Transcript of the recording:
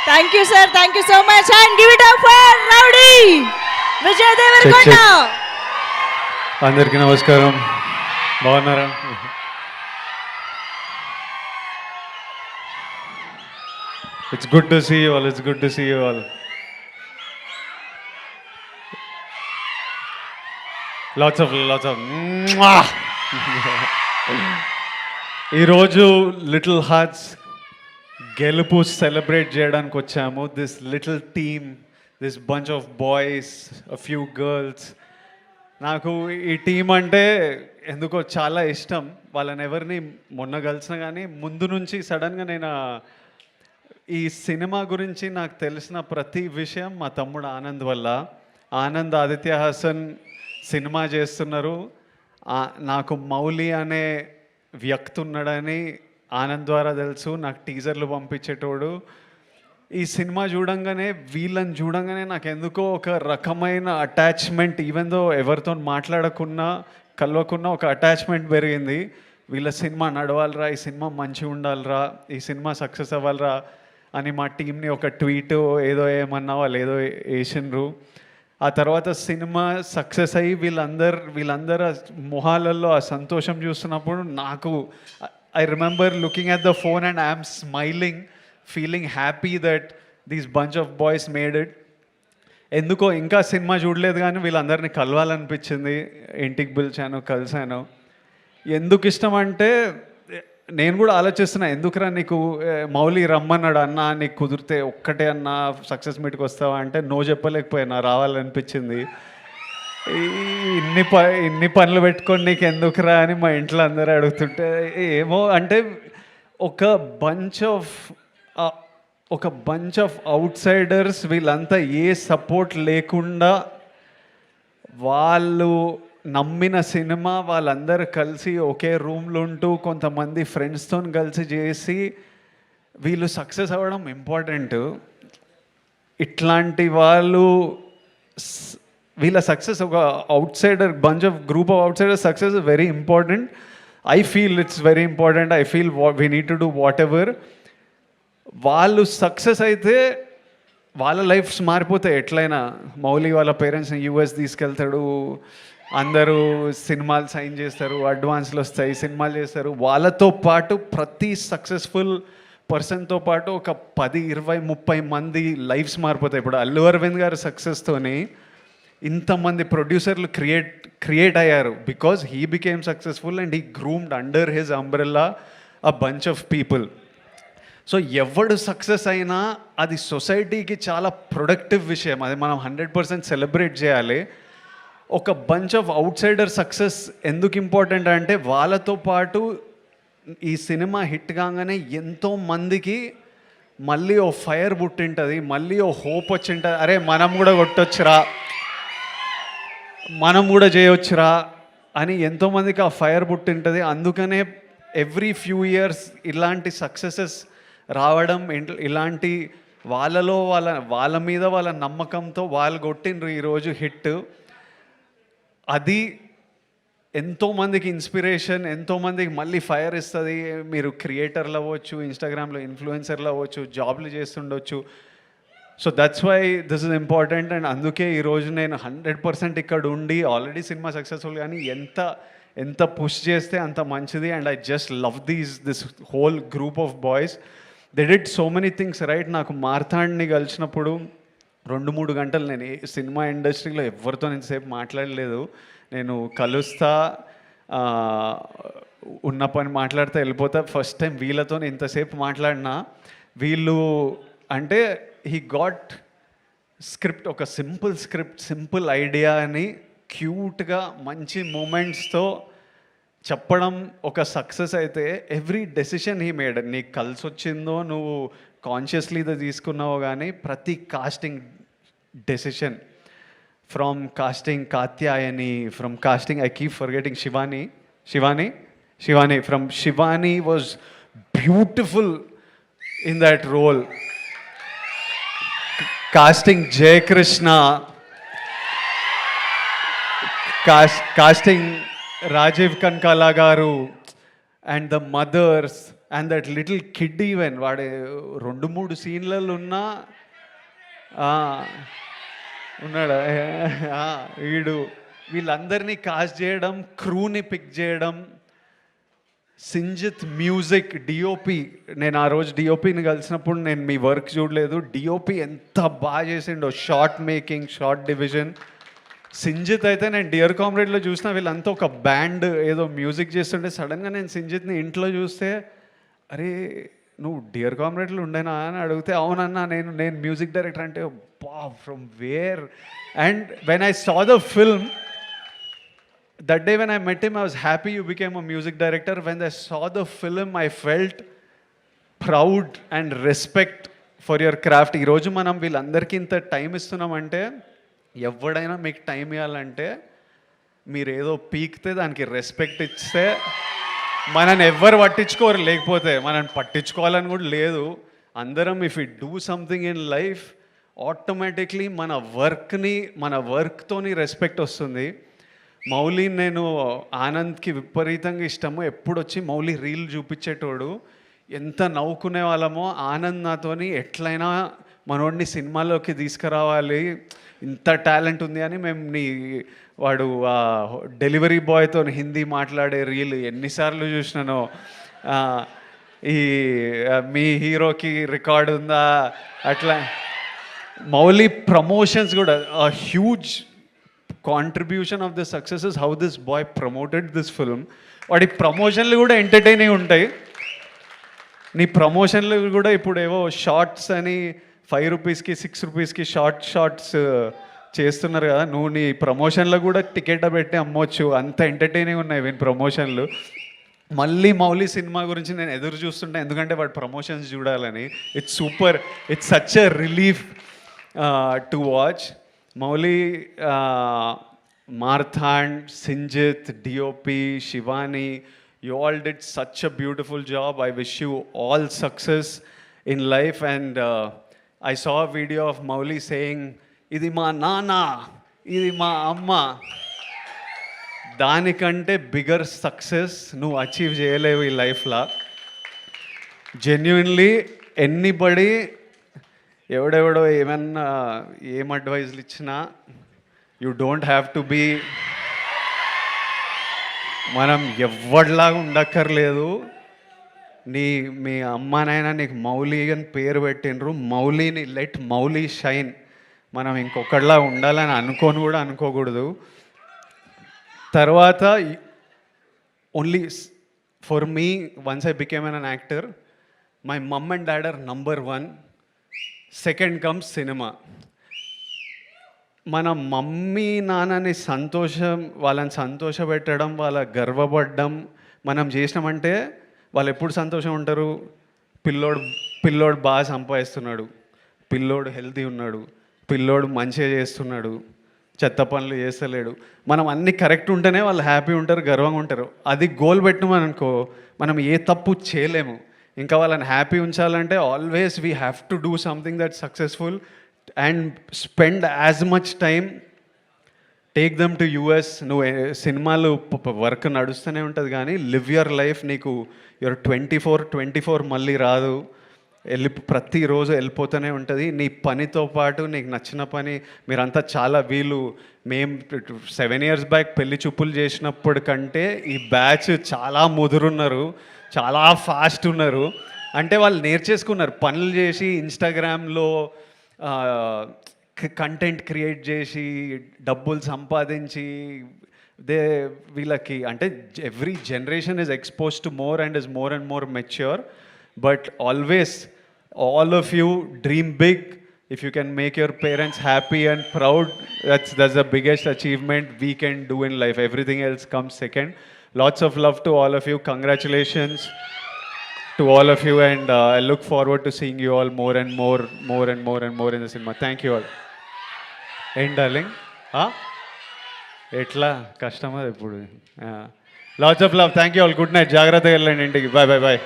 Thank you, sir. Thank you so much. And give it up for Rowdy Vijay Devarkonda. అందరికీ నమస్కారం. బాగున్నారా? It's good to see you all. It's good to see you all. Lots of mwah. ఈరోజు little hearts గెలుపు celebrate చేయడానికి వచ్చాము. This little team, this bunch of boys, a few girls. నాకు ఈ team అంటే ఎందుకో చాలా ఇష్టం. వాళ్ళని ఎవరిని మొన్న కలిసిన కానీ ముందు నుంచి సడన్గా నేను ఈ సినిమా గురించి నాకు తెలిసిన ప్రతి విషయం మా తమ్ముడు ఆనంద్ వల్ల. ఆనంద్ ఆదిత్య హాసన్ సినిమా చేస్తున్నారు. నాకు మౌలి అనే వ్యక్తి ఉన్నాడని ఆనంద్ ద్వారా తెలుసు. నాకు టీజర్లు పంపించేటోడు. ఈ సినిమా చూడంగానే, వీళ్ళని చూడంగానే నాకు ఎందుకో ఒక రకమైన అటాచ్మెంట్, ఈవెన్ దో ఎవరితో మాట్లాడకున్నా కలవకున్నా ఒక అటాచ్మెంట్ పెరిగింది. వీళ్ళ సినిమా నడవాలరా, ఈ సినిమా మంచిగా ఉండాలిరా, ఈ సినిమా సక్సెస్ అవ్వాలరా అని మా టీంని ఒక ట్వీట్ ఏదో ఏమన్నా వాళ్ళు ఏదో వేసిండ్రు. ఆ తర్వాత సినిమా సక్సెస్ అయ్యి వీళ్ళందరూ మొహాలలో ఆ సంతోషం చూస్తున్నప్పుడు నాకు I remember looking at the phone and I'm smiling, feeling happy that these bunch of boys made it. ఎందుకో ఇంకా సినిమా చూడలేదు కానీ వీళ్ళందరినీ కలవాలనిపించింది. ఇంటికి పిలిచాను, కలిశాను. ఎందుకు ఇష్టం అంటే నేను కూడా ఆలోచిస్తున్నా, ఎందుకురా నీకు మౌలి రమ్మన్నాడు అన్న, నీకు కుదిరితే ఒక్కటే అన్న సక్సెస్ మీట్కి వస్తావా అంటే నో చెప్పలేకపోయినా, రావాలనిపించింది. ఇన్ని పనులు పెట్టుకొని నీకు ఎందుకురా అని మా ఇంట్లో అందరూ అడుగుతుంటే ఏమో అంటే ఒక బంచ్ ఆఫ్ అవుట్ సైడర్స్, వీళ్ళంతా ఏ సపోర్ట్ లేకుండా వాళ్ళు నమ్మిన సినిమా వాళ్ళందరూ కలిసి ఒకే రూమ్లో ఉంటూ కొంతమంది ఫ్రెండ్స్తో కలిసి చేసి వీళ్ళు సక్సెస్ అవ్వడం ఇంపార్టెంట్. ఇట్లాంటి వాళ్ళు వీళ్ళ సక్సెస్, ఒక out cider bunch of group of out cider success is very important. I feel it's very important. I feel we need to do what ever. వాళ్ళు సక్సెస్ అయితే వాళ్ళ లైఫ్స్ మారిపోతాయి ఎట్లయినా. మౌలి వాళ్ళ పేరెంట్స్ని యూఎస్ తీసుకెళ్తాడు, అందరూ సినిమాలు సైన్ చేస్తారు, అడ్వాన్స్లు వస్తాయి, సినిమాలు చేస్తారు. వాళ్ళతో పాటు ప్రతి సక్సెస్ఫుల్ పర్సన్తో పాటు ఒక 10, 20, 30 మంది లైఫ్స్ మారిపోతాయి. ఇప్పుడు అల్లు అరవింద్ గారి సక్సెస్తోని ఇంతమంది ప్రొడ్యూసర్లు క్రియేట్ అయ్యారు because he became successful and he groomed under his umbrella a bunch of people. So ఎవడు సక్సెస్ అయినా అది సొసైటీకి చాలా ప్రొడక్టివ్ విషయం. అది మనం 100% సెలబ్రేట్ చేయాలి. ఒక bunch of out cider success ఎందుకు ఇంపార్టెంట్ అంటే వాళ్ళతో పాటు ఈ సినిమా హిట్ కాగానే ఎంతోమందికి మళ్ళీ ఓ ఫైర్ పుట్టింటుంది, మళ్ళీ ఓ హోప్ వచ్చింటుంది. అరే మనం కూడా కొట్టొచ్చురా, మనం కూడా చేయొచ్చురా అని ఎంతోమందికి ఆ ఫైర్ పుట్టింటుంది. అందుకనే ఎవ్రీ ఫ్యూ ఇయర్స్ ఇలాంటి సక్సెసెస్ రావడం, ఇలాంటి వాళ్ళలో వాళ్ళ మీద వాళ్ళ నమ్మకంతో వాళ్ళు కొట్టిండ్రు ఈరోజు హిట్. అది ఎంతోమందికి ఇన్స్పిరేషన్, ఎంతోమందికి మళ్ళీ ఫైర్ ఇస్తుంది. మీరు క్రియేటర్లు అవ్వచ్చు, ఇన్స్టాగ్రామ్లో ఇన్ఫ్లుయెన్సర్లు అవ్వచ్చు, జాబ్లు చేస్తుండొచ్చు. So that's why this is important. And అందుకే ఈరోజు నేను 100% ఇక్కడ ఉండి ఆల్రెడీ సినిమా సక్సెస్ఫుల్ కానీ ఎంత పుష్ చేస్తే అంత మంచిది. And I just love this whole group of boys. They did so many things right. నాకు మార్తాండ్ని కలిసినప్పుడు 2-3 గంటలు నేను సినిమా ఇండస్ట్రీలో ఎవరితో ఇంతసేపు మాట్లాడలేదు. నేను కలుస్తా, ఉన్న పని మాట్లాడితే వెళ్ళిపోతా. ఫస్ట్ టైం వీళ్ళతో ఇంతసేపు మాట్లాడినా. వీళ్ళు అంటే హీ గాట్ స్క్రిప్ట్, ఒక సింపుల్ స్క్రిప్ట్, సింపుల్ ఐడియా అని క్యూట్గా మంచి మూమెంట్స్తో చెప్పడం ఒక సక్సెస్ అయితే ఎవ్రీ డెసిషన్ హీ మేడ్. నీకు కలిసి వచ్చిందో నువ్వు కాన్షియస్లీ ఇది తీసుకున్నావు కానీ ప్రతి casting decision, from casting Katyayani, from casting I keep forgetting Shivani from Shivani was beautiful in that role. Casting Jayakrishna, casting Rajeev Kanakala garu, and the mothers, and that little kid even వాడు 2-3 సీన్లలో ఉన్నా ఉన్నాడా వీడు వీళ్ళందరినీ కాస్ట్ చేయడం, క్రూని పిక్ చేయడం, సింజిత్ మ్యూజిక్, డిఓపి. నేను ఆ రోజు డిఓపిని కలిసినప్పుడు నేను మీ వర్క్ చూడలేదు. డిఓపి ఎంత బాగా చేసిండో, short making, short division. Sinjith అయితే నేను డియర్ కామ్రేడ్లో చూసిన వీళ్ళంతా ఒక బ్యాండ్ ఏదో మ్యూజిక్ చేస్తుంటే సడన్గా నేను సింజిత్ని ఇంట్లో చూస్తే, అరే నువ్వు డియర్ కామ్రేడ్లో ఉండేనా అని అడిగితే, అవునన్నా నేను మ్యూజిక్ డైరెక్టర్ అంటే, బా from where. And when I saw the film, that day when I met him, I was happy you became a music director. When I saw the film, I felt proud and respect for your craft. ఈ రోజు మనం వీళ్ళందరికీ ఇంత time ఇస్తున్నామంటే, ఎవడైనా మీకు time ఇవ్వాలంటే మీరు ఏదో పీకితే దానికి రెస్పెక్ట్ ఇస్తే మనని ఎవ్వరు పట్టించుకోరు, లేకపోతే మనని పట్టించుకోవాలని కూడా లేదు. అందరం if you do something in life, automatically మన వర్క్తోని రెస్పెక్ట్ వస్తుంది. మౌలి, నేను ఆనంద్కి విపరీతంగా ఇష్టము. ఎప్పుడు వచ్చి మౌలి రీల్ చూపించేటోడు, ఎంత నవ్వుకునే వాళ్ళమో. ఆనంద్ నాతోని ఎట్లయినా మనోడిని సినిమాలోకి తీసుకురావాలి, ఇంత టాలెంట్ ఉంది అని మేము వాడు డెలివరీ బాయ్తో హిందీ మాట్లాడే రీల్ ఎన్నిసార్లు చూసినానో. ఈ మీ హీరోకి రికార్డు ఉందా అట్లా. మౌలి ప్రమోషన్స్ కూడా huge contribution of the success is how this boy promoted this film. వాడి ప్రమోషన్లు కూడా ఎంటర్టైనింగ్ ఉంటాయి. నీ ప్రమోషన్లు కూడా ఇప్పుడు ఏవో షార్ట్స్ అని 5 రూపీస్కి 6 రూపీస్కి షార్ట్స్ చేస్తున్నారు కదా, నువ్వు నీ ప్రమోషన్లో కూడా టికెట్ పెట్టి అమ్మొచ్చు, అంత ఎంటర్టైనింగ్ ఉన్నాయి వీని ప్రమోషన్లు. మళ్ళీ మౌలి సినిమా గురించి నేను ఎదురు చూస్తుంటా, ఎందుకంటే వాడు ప్రమోషన్స్ చూడాలని. It's super, it's such a relief to watch. Mauli, Marthand, Sinjit, DOP, Shivani, you all did such a beautiful job. I wish you all success in life. And I saw a video of Mauli saying, "Idi ma nana, idi ma amma." దానికంటే bigger success నువ్వు achieve చేయలేవు ఈ లైఫ్లో. Genuinely anybody ఎవడెవడో ఏమన్నా ఏం అడ్వైజ్లు ఇచ్చినా, you don't have to be, మనం ఎవరిలాగా ఉండక్కర్లేదు. మీ అమ్మానైనా నీకు మౌలి అని పేరు పెట్టినరు, మౌలిని లెట్ మౌలి షైన్. మనం ఇంకొకటిలా ఉండాలని అనుకోకూడదు. తర్వాత only for me, once I became an actor, my mom and dad are number 1. Second comes cinema. మన మమ్మీ నాన్నని వాళ్ళని సంతోషపెట్టడం, వాళ్ళ గర్వపడడం మనం చేసినామంటే వాళ్ళు ఎప్పుడు సంతోషం ఉంటారు? పిల్లోడు బాగా సంపాదిస్తున్నాడు, పిల్లోడు హెల్తీ ఉన్నాడు, పిల్లోడు మంచిగా చేస్తున్నాడు, చెత్త పనులు చేస్తలేడు, మనం అన్నీ కరెక్ట్ ఉంటేనే వాళ్ళు హ్యాపీ ఉంటారు, గర్వంగా ఉంటారు. అది గోల్ పెట్టినామనుకో మనం ఏ తప్పు చేయలేము. ఇంకా వాళ్ళని హ్యాపీ ఉంచాలంటే always we have to do something that successful and spend as much time. Take them to US. నువ్వు సినిమాలు వర్క్ నడుస్తూనే ఉంటుంది, కానీ లివ్ యువర్ లైఫ్. నీకు యువర్ 24 మళ్ళీ రాదు, ప్రతిరోజు వెళ్ళిపోతూనే ఉంటుంది. నీ పనితో పాటు నీకు నచ్చిన పని. మీరంతా చాలా మేము 7 years బ్యాక్ పెళ్లి చూపులు చేసినప్పుడు కంటే ఈ బ్యాచ్ చాలా ముదురున్నారు, చాలా ఫాస్ట్ ఉన్నారు. అంటే వాళ్ళు నేర్చేసుకున్నారు, పనులు చేసి ఇన్స్టాగ్రామ్లో కంటెంట్ క్రియేట్ చేసి డబ్బులు సంపాదించి వీళ్ళకి అంటే every generation is expose to more and is more and more mature. But always all of you dream big. If you can make your parents happy and proud, that's the biggest achievement we can do in life. Everything else comes second. Lots of love to all of you. Congratulations to all of you, and I look forward to seeing you all more and more in the cinema. Thank you all. End darling. Etla customer ippudu. Lots of love. Thank you all. Good night. Jagrata ellandi intiki. Bye.